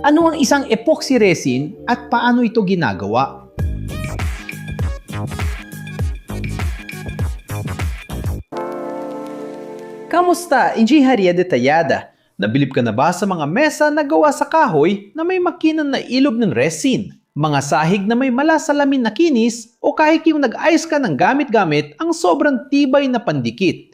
Ano ang isang epoxy resin at paano ito ginagawa? Kamusta, Ingenieria Detallada? Nabilib ka na ba sa mga mesa na gawa sa kahoy na may makinan na ilog ng resin? Mga sahig na may malasalamin na kinis o kahit yung nag-ayos ka ng gamit-gamit ang sobrang tibay na pandikit?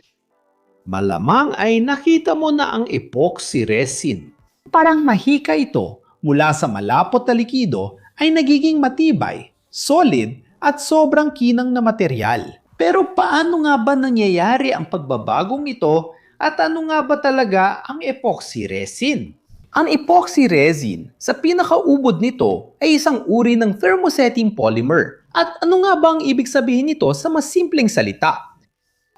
Malamang ay nakita mo na ang epoxy resin. Parang mahika ito mula sa malapot na likido ay nagiging matibay, solid at sobrang kinang na material. Pero paano nga ba nangyayari ang pagbabagong ito at ano nga ba talaga ang epoxy resin? Ang epoxy resin, sa pinakaubod nito ay isang uri ng thermosetting polymer. At ano nga ba ang ibig sabihin nito sa mas simpleng salita?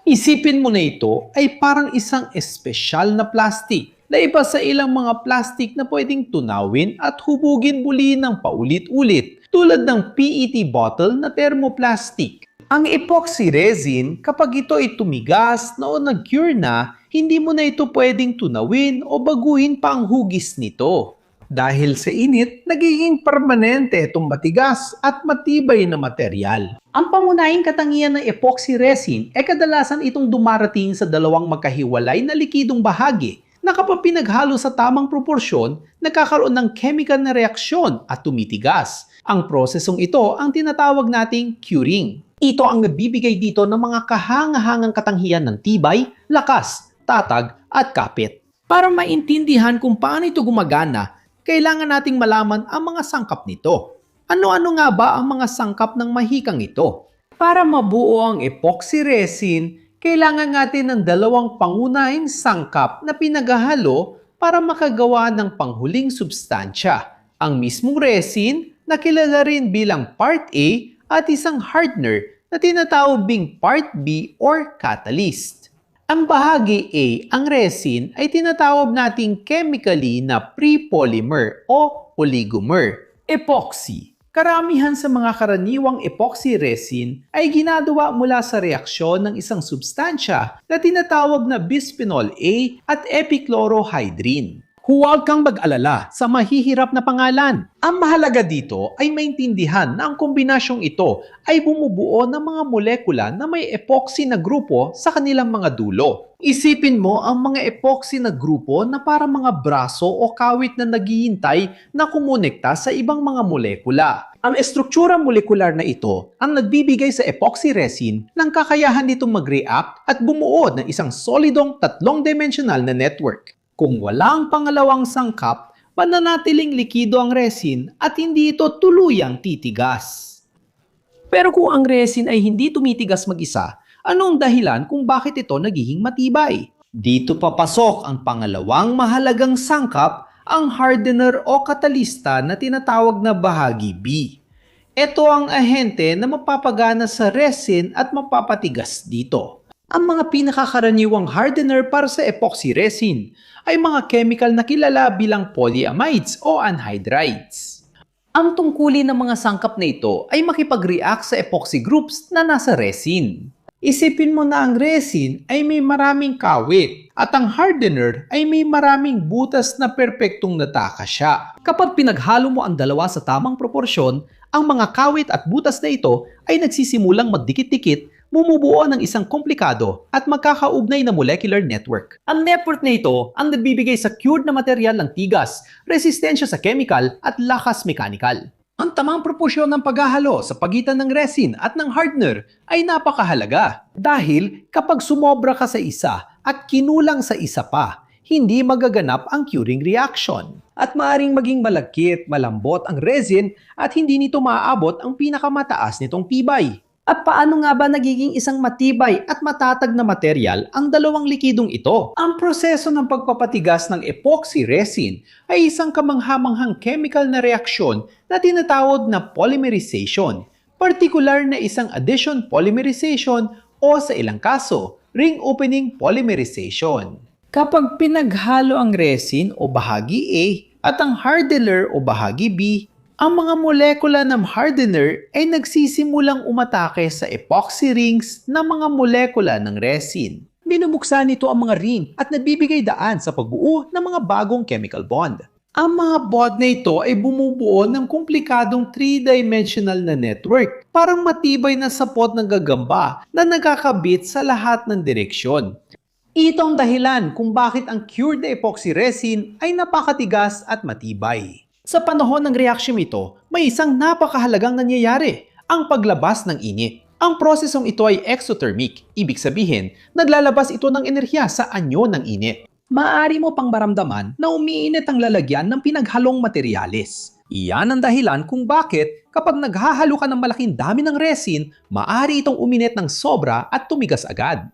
Isipin mo na ito ay parang isang espesyal na plastic na iba sa ilang mga plastic na pwedeng tunawin at hubugin muli ng paulit-ulit tulad ng PET bottle na thermoplastic. Ang epoxy resin, kapag ito ay tumigas na o nag-cure na, hindi mo na ito pwedeng tunawin o baguhin pa ang hugis nito. Dahil sa init, nagiging permanente itong matigas at matibay na material. Ang pangunahing katangian ng epoxy resin ay kadalasan itong dumarating sa dalawang magkahiwalay na likidong bahagi na kapag pinaghalo sa tamang proporsyon, nagkakaroon ng chemical na reaksyon at tumitigas. Ang prosesong ito ang tinatawag nating curing. Ito ang nagbibigay dito ng mga kahangahangang katangian ng tibay, lakas, tatag at kapit. Para maintindihan kung paano ito gumagana, kailangan nating malaman ang mga sangkap nito. Ano-ano nga ba ang mga sangkap ng mahikang ito? Para mabuo ang epoxy resin, kailangan natin ng dalawang pangunahing sangkap na pinaghahalo para makagawa ng panghuling substansya. Ang mismong resin na kilala rin bilang Part A at isang hardener na tinatawag ding Part B or catalyst. Ang bahagi A, ang resin, ay tinatawag nating chemically na pre-polymer o oligomer. Epoxy. Karamihan sa mga karaniwang epoxy resin ay ginagawa mula sa reaksyon ng isang substansya na tinatawag na bisphenol A at epichlorohydrin. Huwag kang mag-alala sa mahihirap na pangalan. Ang mahalaga dito ay maintindihan na ang kombinasyong ito ay bumubuo ng mga molekula na may epoxy na grupo sa kanilang mga dulo. Isipin mo ang mga epoxy na grupo na para mga braso o kawit na naghihintay na kumonekta sa ibang mga molekula. Ang estruktura molekular na ito ang nagbibigay sa epoxy resin ng kakayahan nitong mag-react at bumuo ng isang solidong tatlong-dimensional na network. Kung walang pangalawang sangkap, mananatiling likido ang resin at hindi ito tuluyang titigas. Pero kung ang resin ay hindi tumitigas mag-isa, ano ang dahilan kung bakit ito nagiging matibay? Dito papasok ang pangalawang mahalagang sangkap, ang hardener o katalista na tinatawag na bahagi B. Ito ang ahente na mapapagana sa resin at mapapatigas dito. Ang mga pinakakaraniwang hardener para sa epoxy resin ay mga chemical na kilala bilang polyamides o anhydrides. Ang tungkulin ng mga sangkap na ito ay makipag-react sa epoxy groups na nasa resin. Isipin mo na ang resin ay may maraming kawit at ang hardener ay may maraming butas na perpektong natakasya. Kapag pinaghalo mo ang dalawa sa tamang proporsyon, ang mga kawit at butas na ito ay nagsisimulang magdikit-dikit, bumubuo ng isang komplikado at magkakaugnay na molecular network. Ang network na ito ang nagbibigay sa cured na material ng tigas, resistensya sa chemical at lakas mechanical. Ang tamang proporsyon ng paghahalo sa pagitan ng resin at ng hardener ay napakahalaga. Dahil kapag sumobra ka sa isa at kinulang sa isa pa, hindi magaganap ang curing reaction. At maaring maging malagkit, malambot ang resin at hindi nito maaabot ang pinakamataas nitong tibay. At paano nga ba nagiging isang matibay at matatag na material ang dalawang likidong ito? Ang proseso ng pagpapatigas ng epoxy resin ay isang kamanghamanghang chemical na reaksyon na tinatawag na polymerization, partikular na isang addition polymerization o sa ilang kaso, ring opening polymerization. Kapag pinaghalo ang resin o bahagi A at ang hardener o bahagi B, ang mga molekula ng hardener ay nagsisimulang umatake sa epoxy rings ng mga molekula ng resin. Binubuksan nito ang mga ring at nagbibigay daan sa pagbuo ng mga bagong chemical bond. Ang mga bod na ito ay bumubuo ng komplikadong three-dimensional na network, parang matibay na sapot ng gagamba na nagkakabit sa lahat ng direksyon. Ito ang dahilan kung bakit ang cured epoxy resin ay napakatigas at matibay. Sa panahon ng reaksyon ito, may isang napakahalagang nangyayari, ang paglabas ng init. Ang prosesong ito ay exothermic, ibig sabihin, naglalabas ito ng enerhiya sa anyo ng init. Maaari mo pang maramdaman na umiinit ang lalagyan ng pinaghalong materyales. Iyan ang dahilan kung bakit kapag naghahalo ka ng malaking dami ng resin, maaari itong uminit ng sobra at tumigas agad.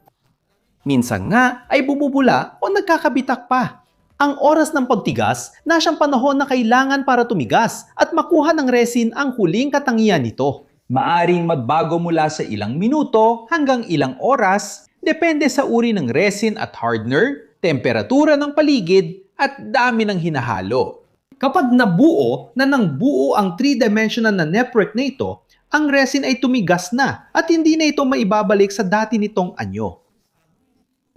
Minsan nga ay bububula o nagkakabitak pa. Ang oras ng pagtigas na siyang panahon na kailangan para tumigas at makuha ng resin ang huling katangian nito. Maaring magbago mula sa ilang minuto hanggang ilang oras, depende sa uri ng resin at hardener, temperatura ng paligid, at dami ng hinahalo. Kapag nabuo na ng buo ang three-dimensional na network na ito, ang resin ay tumigas na at hindi na ito maibabalik sa dati nitong anyo.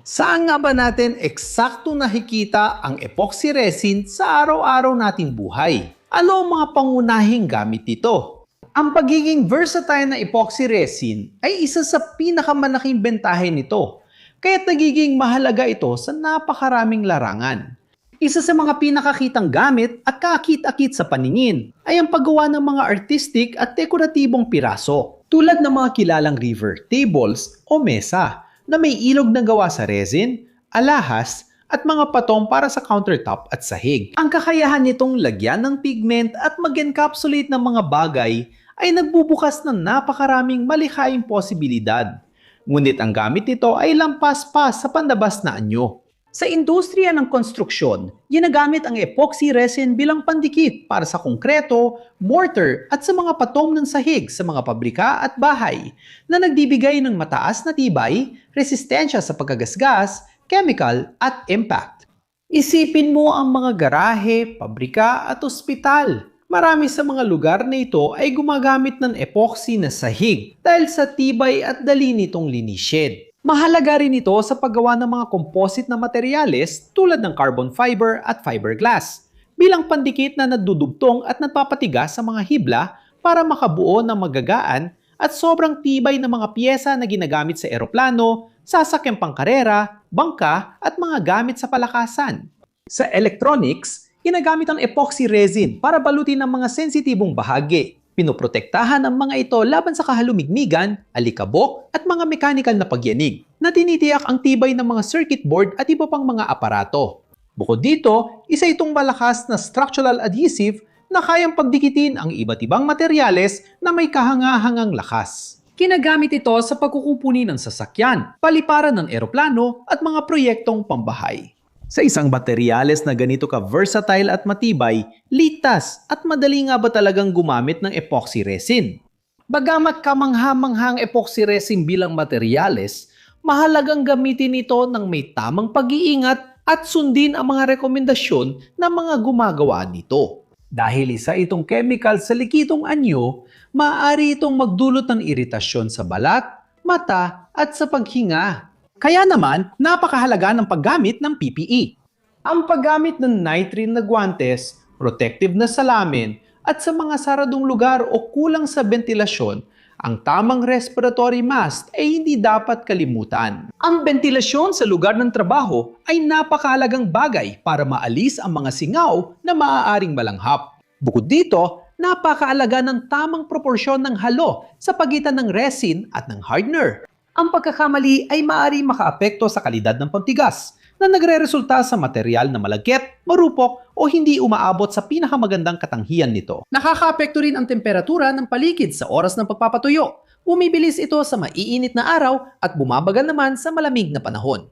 Saan nga ba natin eksakto nakikita ang epoxy resin sa araw-araw nating buhay? Ano ang mga pangunahing gamit nito? Ang pagiging versatile na epoxy resin ay isa sa pinakamalaking bentahe nito, kaya't nagiging mahalaga ito sa napakaraming larangan. Isa sa mga pinakakitang gamit at kakit-akit sa paningin ay ang paggawa ng mga artistic at dekoratibong piraso, tulad ng mga kilalang river tables o mesa na may ilog na gawa sa resin, alahas, at mga patong para sa countertop at sahig. Ang kakayahan nitong lagyan ng pigment at mag-encapsulate ng mga bagay ay nagbubukas ng napakaraming malikhaing posibilidad. Ngunit ang gamit nito ay lampas pa sa pandabas na anyo. Sa industriya ng konstruksyon, ginagamit ang epoxy resin bilang pandikit para sa konkreto, mortar at sa mga patong ng sahig sa mga pabrika at bahay na nagbibigay ng mataas na tibay, resistensya sa pagkagasgas, chemical at impact. Isipin mo ang mga garahe, pabrika at ospital. Marami sa mga lugar na ito ay gumagamit ng epoxy na sahig dahil sa tibay at dali nitong linisin. Mahalaga rin ito sa paggawa ng mga composite na materyales tulad ng carbon fiber at fiberglass bilang pandikit na nadudugtong at nagpapatigas sa mga hibla para makabuo ng magagaan at sobrang tibay ng mga piyesa na ginagamit sa eroplano, sasakyang pangkarera, bangka at mga gamit sa palakasan. Sa electronics, ginagamit ang epoxy resin para balutin ang mga sensitibong bahagi. Pinoprotektahan ang mga ito laban sa kahalumigmigan, alikabok at mga mechanical na pagyanig na tinitiyak ang tibay ng mga circuit board at iba pang mga aparato. Bukod dito, isa itong malakas na structural adhesive na kayang pagdikitin ang iba't ibang materyales na may kahangahangang lakas. Ginagamit ito sa pagkukupuni ng sasakyan, paliparan ng eroplano at mga proyektong pambahay. Sa isang materyales na ganito ka versatile at matibay, litas at madali nga ba talagang gumamit ng epoxy resin? Bagamat kamangha-manghang epoxy resin bilang materyales, mahalagang gamitin ito ng may tamang pag-iingat at sundin ang mga rekomendasyon ng mga gumagawa nito. Dahil isa itong chemical sa likitong anyo, maaari itong magdulot ng iritasyon sa balat, mata at sa paghinga. Kaya naman, napakahalaga ng paggamit ng PPE. Ang paggamit ng nitrine na guwantes, protective na salamin, at sa mga saradong lugar o kulang sa ventilasyon, ang tamang respiratory mask ay hindi dapat kalimutan. Ang ventilasyon sa lugar ng trabaho ay napakahalagang bagay para maalis ang mga singaw na maaaring malanghap. Bukod dito, napakaalaga ng tamang proporsyon ng halo sa pagitan ng resin at ng hardener. Ang pagkakamali ay maaari makaapekto sa kalidad ng pagtigas na nagre-resulta sa material na malagkit, marupok o hindi umaabot sa pinakamagandang katanghian nito. Nakakaapekto rin ang temperatura ng paligid sa oras ng pagpapatuyo. Bumibilis ito sa maiinit na araw at bumabagal naman sa malamig na panahon.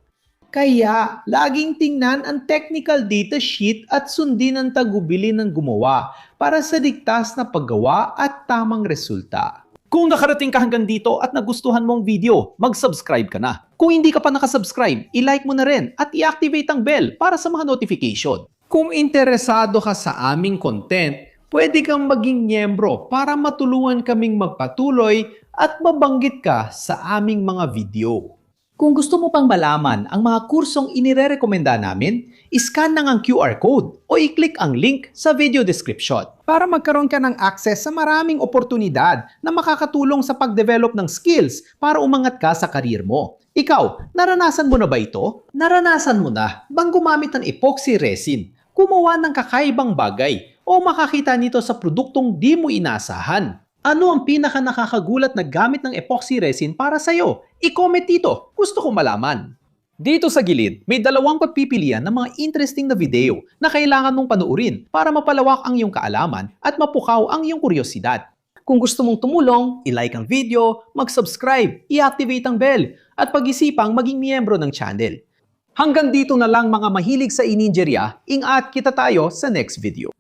Kaya, laging tingnan ang technical data sheet at sundin ang tagubili ng gumawa para sa ligtas na paggawa at tamang resulta. Kung nakarating ka hanggang dito at nagustuhan mong video, mag-subscribe ka na. Kung hindi ka pa nakasubscribe, i-like mo na rin at i-activate ang bell para sa mga notification. Kung interesado ka sa aming content, pwede kang maging miyembro para matulungan kaming magpatuloy at mabanggit ka sa aming mga video. Kung gusto mo pang malaman ang mga kursong inirerekomenda namin, iscan lang ang QR code o i-click ang link sa video description para magkaroon ka ng access sa maraming oportunidad na makakatulong sa pag-develop ng skills para umangat ka sa karir mo. Ikaw, naranasan mo na ba ito? Naranasan mo na bang gumamit ng epoxy resin, gumawa ng kakaibang bagay o makakita nito sa produktong di mo inaasahan? Ano ang pinaka nakakagulat na gamit ng epoxy resin para sa'yo? I-comment dito. Gusto ko malaman. Dito sa gilid, may dalawang pagpipilian ng mga interesting na video na kailangan mong panuorin para mapalawak ang iyong kaalaman at mapukaw ang iyong kuryosidad. Kung gusto mong tumulong, i-like ang video, mag-subscribe, i-activate ang bell, at pag-isipang maging miyembro ng channel. Hanggang dito na lang mga mahilig sa ininjerya, ingat kita tayo sa next video.